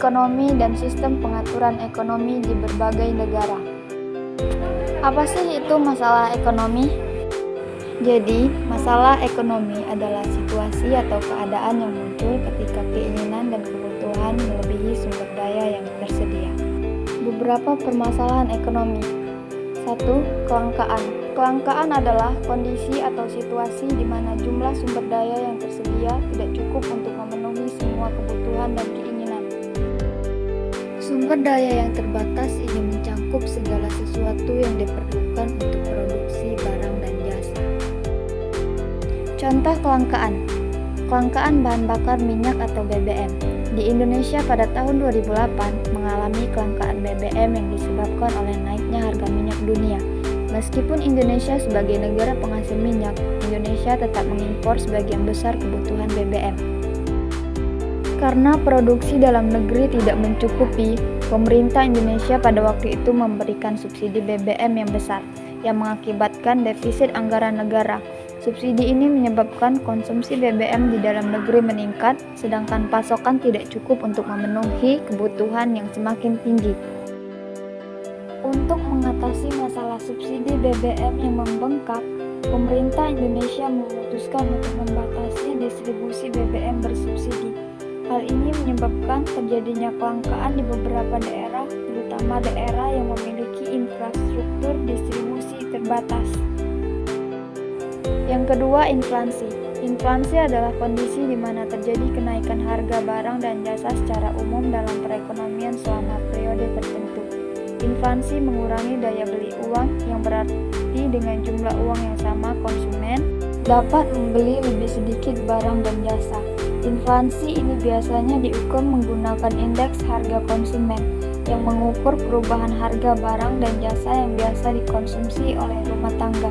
ekonomi dan sistem pengaturan ekonomi di berbagai negara. Apa sih itu masalah ekonomi? Jadi, masalah ekonomi adalah situasi atau keadaan yang muncul ketika keinginan dan kebutuhan melebihi sumber daya yang tersedia. Beberapa permasalahan ekonomi. 1. Kelangkaan. Kelangkaan adalah kondisi atau situasi di mana jumlah sumber daya yang tersedia tidak cukup untuk memenuhi semua kebutuhan dan keinginan. Sumber daya yang terbatas ini mencakup segala sesuatu yang diperlukan untuk produksi barang dan jasa. Contoh kelangkaan. Kelangkaan bahan bakar minyak atau BBM. Di Indonesia pada tahun 2008 mengalami kelangkaan BBM yang disebabkan oleh naiknya harga minyak dunia. Meskipun Indonesia sebagai negara penghasil minyak, Indonesia tetap mengimpor sebagian besar kebutuhan BBM. Karena produksi dalam negeri tidak mencukupi, pemerintah Indonesia pada waktu itu memberikan subsidi BBM yang besar, yang mengakibatkan defisit anggaran negara. Subsidi ini menyebabkan konsumsi BBM di dalam negeri meningkat, sedangkan pasokan tidak cukup untuk memenuhi kebutuhan yang semakin tinggi. Untuk mengatasi masalah subsidi BBM yang membengkak, pemerintah Indonesia memutuskan untuk membatasi distribusi BBM bersubsidi. Hal ini menyebabkan terjadinya kelangkaan di beberapa daerah, terutama daerah yang memiliki infrastruktur distribusi terbatas. Yang kedua, inflasi. Inflasi adalah kondisi di mana terjadi kenaikan harga barang dan jasa secara umum dalam perekonomian selama periode tertentu. Inflasi mengurangi daya beli uang, yang berarti dengan jumlah uang yang sama konsumen dapat membeli lebih sedikit barang dan jasa. Inflasi ini biasanya diukur menggunakan indeks harga konsumen yang mengukur perubahan harga barang dan jasa yang biasa dikonsumsi oleh rumah tangga.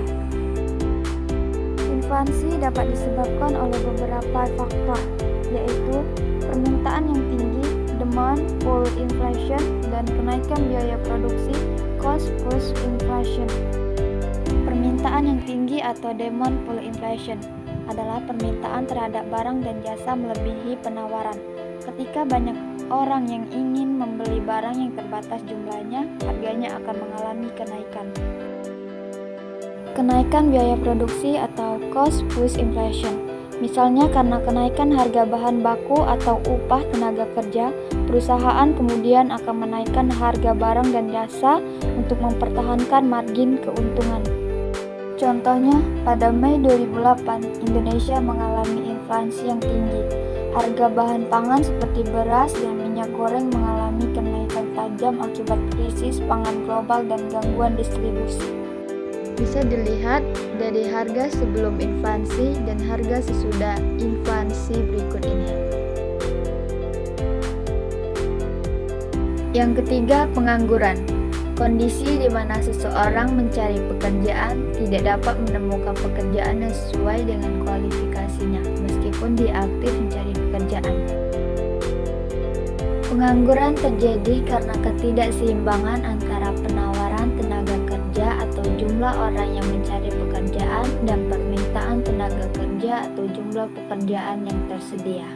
Inflasi dapat disebabkan oleh beberapa faktor, yaitu permintaan yang tinggi, demand pull inflation, dan kenaikan biaya produksi, cost push inflation. Permintaan yang tinggi atau demand pull inflation adalah permintaan terhadap barang dan jasa melebihi penawaran. Ketika banyak orang yang ingin membeli barang yang terbatas jumlahnya, harganya akan mengalami kenaikan. Kenaikan biaya produksi atau cost push inflation. Misalnya karena kenaikan harga bahan baku atau upah tenaga kerja, perusahaan kemudian akan menaikkan harga barang dan jasa untuk mempertahankan margin keuntungan. Contohnya, pada Mei 2008, Indonesia mengalami inflasi yang tinggi. Harga bahan pangan seperti beras dan minyak goreng mengalami kenaikan tajam akibat krisis pangan global dan gangguan distribusi. Bisa dilihat dari harga sebelum inflasi dan harga sesudah inflasi berikut ini. Yang ketiga, pengangguran. Kondisi di mana seseorang mencari pekerjaan tidak dapat menemukan pekerjaan yang sesuai dengan kualifikasinya, meskipun dia aktif mencari pekerjaan. Pengangguran terjadi karena ketidakseimbangan antara penawaran tenaga kerja atau jumlah orang yang mencari pekerjaan dan permintaan tenaga kerja atau jumlah pekerjaan yang tersedia.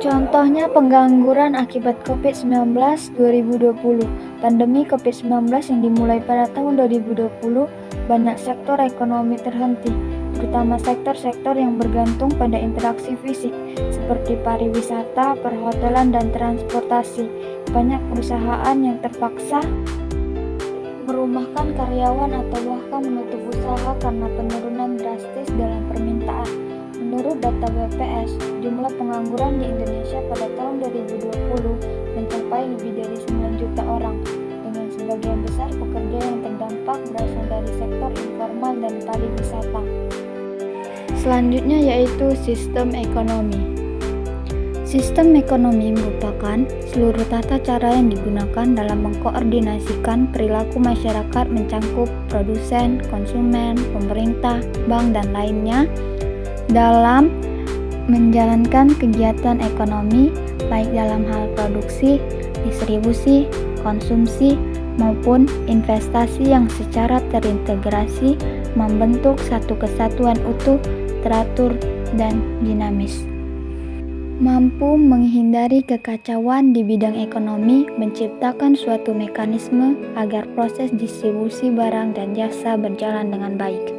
Contohnya pengangguran akibat COVID-19 2020. Pandemi COVID-19 yang dimulai pada tahun 2020, banyak sektor ekonomi terhenti, terutama sektor-sektor yang bergantung pada interaksi fisik, seperti pariwisata, perhotelan, dan transportasi. Banyak perusahaan yang terpaksa merumahkan karyawan atau bahkan menutup usaha karena penurunan drastis dalam permintaan. Menurut data BPS, jumlah pengangguran di Indonesia pada tahun 2020 mencapai lebih dari 9 juta orang, dengan sebagian besar pekerja yang terdampak berasal dari sektor informal dan pariwisata. Selanjutnya yaitu sistem ekonomi. Sistem ekonomi merupakan seluruh tata cara yang digunakan dalam mengkoordinasikan perilaku masyarakat mencangkup produsen, konsumen, pemerintah, bank, dan lainnya dalam menjalankan kegiatan ekonomi baik dalam hal produksi, distribusi, konsumsi, maupun investasi yang secara terintegrasi membentuk satu kesatuan utuh, teratur, dan dinamis. mampu menghindari kekacauan di bidang ekonomi, menciptakan suatu mekanisme agar proses distribusi barang dan jasa berjalan dengan baik.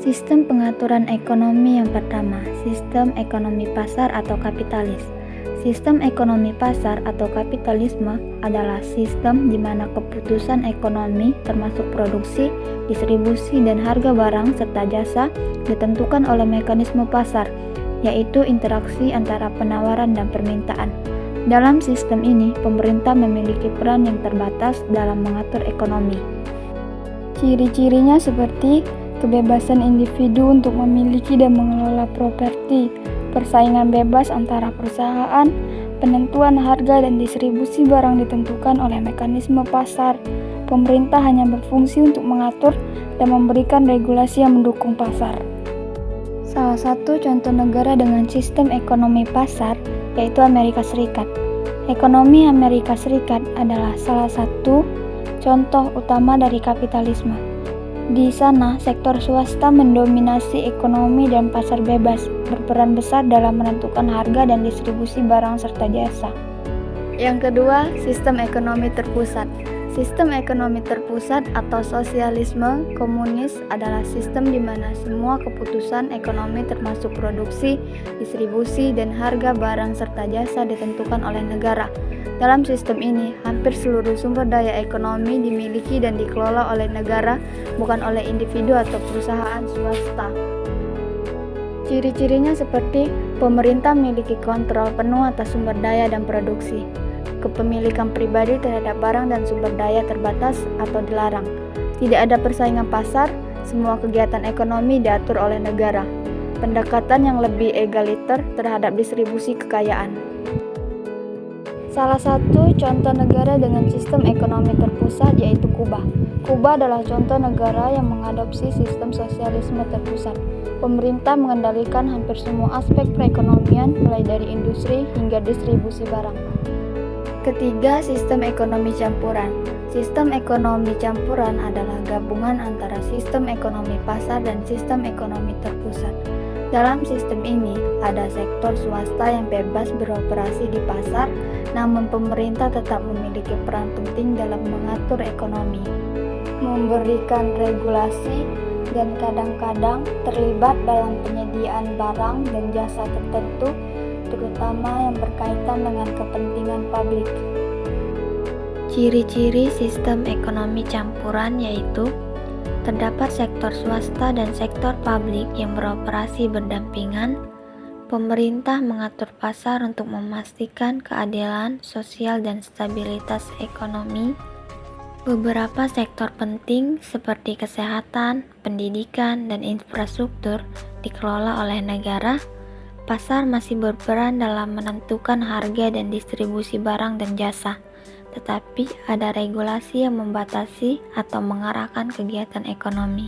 Sistem pengaturan ekonomi yang pertama, sistem ekonomi pasar atau kapitalis. Sistem ekonomi pasar atau kapitalisme adalah sistem di mana keputusan ekonomi termasuk produksi, distribusi, dan harga barang serta jasa ditentukan oleh mekanisme pasar, yaitu interaksi antara penawaran dan permintaan. Dalam sistem ini, pemerintah memiliki peran yang terbatas dalam mengatur ekonomi. Ciri-cirinya seperti kebebasan individu untuk memiliki dan mengelola properti, persaingan bebas antara perusahaan, penentuan harga dan distribusi barang ditentukan oleh mekanisme pasar. Pemerintah hanya berfungsi untuk mengatur dan memberikan regulasi yang mendukung pasar. Salah satu contoh negara dengan sistem ekonomi pasar yaitu Amerika Serikat. Ekonomi Amerika Serikat adalah salah satu contoh utama dari kapitalisme. Di sana, sektor swasta mendominasi ekonomi dan pasar bebas, berperan besar dalam menentukan harga dan distribusi barang serta jasa. Yang kedua, sistem ekonomi terpusat. Sistem ekonomi terpusat atau sosialisme komunis adalah sistem di mana semua keputusan ekonomi termasuk produksi, distribusi, dan harga barang serta jasa ditentukan oleh negara. Dalam sistem ini, hampir seluruh sumber daya ekonomi dimiliki dan dikelola oleh negara, bukan oleh individu atau perusahaan swasta. Ciri-cirinya seperti pemerintah memiliki kontrol penuh atas sumber daya dan produksi. Kepemilikan pribadi terhadap barang dan sumber daya terbatas atau dilarang. Tidak ada persaingan pasar, semua kegiatan ekonomi diatur oleh negara. Pendekatan yang lebih egaliter terhadap distribusi kekayaan. Salah satu contoh negara dengan sistem ekonomi terpusat yaitu Kuba. Kuba adalah contoh negara yang mengadopsi sistem sosialisme terpusat. Pemerintah mengendalikan hampir semua aspek perekonomian mulai dari industri hingga distribusi barang. Ketiga, sistem ekonomi campuran. Sistem ekonomi campuran adalah gabungan antara sistem ekonomi pasar dan sistem ekonomi terpusat. Dalam sistem ini, ada sektor swasta yang bebas beroperasi di pasar, namun pemerintah tetap memiliki peran penting dalam mengatur ekonomi, memberikan regulasi, dan kadang-kadang terlibat dalam penyediaan barang dan jasa tertentu, terutama yang berkaitan dengan kepentingan publik. Ciri-ciri sistem ekonomi campuran yaitu terdapat sektor swasta dan sektor publik yang beroperasi berdampingan. Pemerintah mengatur pasar untuk memastikan keadilan sosial dan stabilitas ekonomi. Beberapa sektor penting seperti kesehatan, pendidikan, dan infrastruktur dikelola oleh negara. Pasar masih berperan dalam menentukan harga dan distribusi barang dan jasa, tetapi ada regulasi yang membatasi atau mengarahkan kegiatan ekonomi.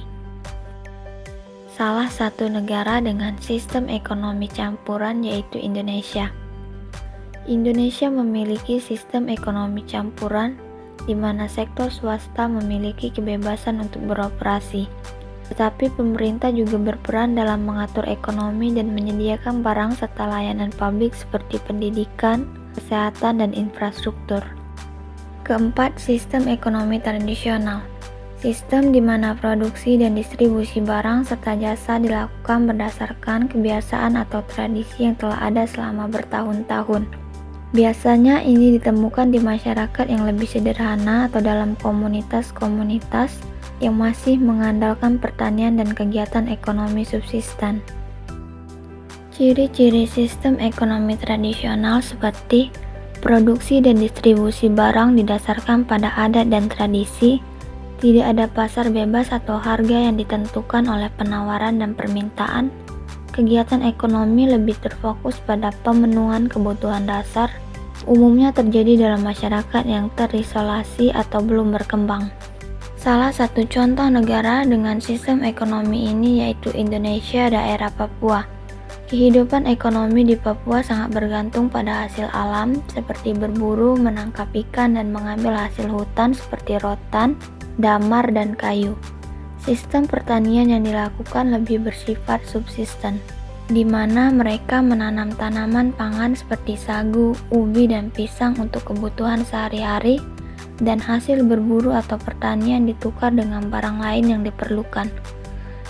Salah satu negara dengan sistem ekonomi campuran yaitu Indonesia. Indonesia memiliki sistem ekonomi campuran di mana sektor swasta memiliki kebebasan untuk beroperasi. Tetapi pemerintah juga berperan dalam mengatur ekonomi dan menyediakan barang serta layanan publik seperti pendidikan, kesehatan, dan infrastruktur. Keempat, sistem ekonomi tradisional. Sistem di mana produksi dan distribusi barang serta jasa dilakukan berdasarkan kebiasaan atau tradisi yang telah ada selama bertahun-tahun. Biasanya ini ditemukan di masyarakat yang lebih sederhana atau dalam komunitas-komunitas yang masih mengandalkan pertanian dan kegiatan ekonomi subsisten. Ciri-ciri sistem ekonomi tradisional seperti produksi dan distribusi barang didasarkan pada adat dan tradisi, tidak ada pasar bebas atau harga yang ditentukan oleh penawaran dan permintaan, kegiatan ekonomi lebih terfokus pada pemenuhan kebutuhan dasar, umumnya terjadi dalam masyarakat yang terisolasi atau belum berkembang. Salah satu contoh negara dengan sistem ekonomi ini yaitu Indonesia daerah Papua. Kehidupan ekonomi di Papua sangat bergantung pada hasil alam seperti berburu, menangkap ikan, dan mengambil hasil hutan seperti rotan, damar, dan kayu. Sistem pertanian yang dilakukan lebih bersifat subsisten. di mana mereka menanam tanaman pangan seperti sagu, ubi, dan pisang untuk kebutuhan sehari-hari, dan hasil berburu atau pertanian ditukar dengan barang lain yang diperlukan.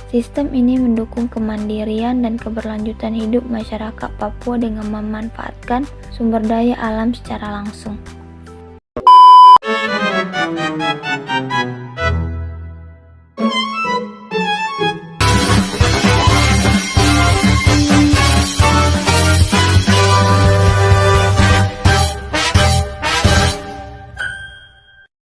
Sistem ini mendukung kemandirian dan keberlanjutan hidup masyarakat Papua dengan memanfaatkan sumber daya alam secara langsung.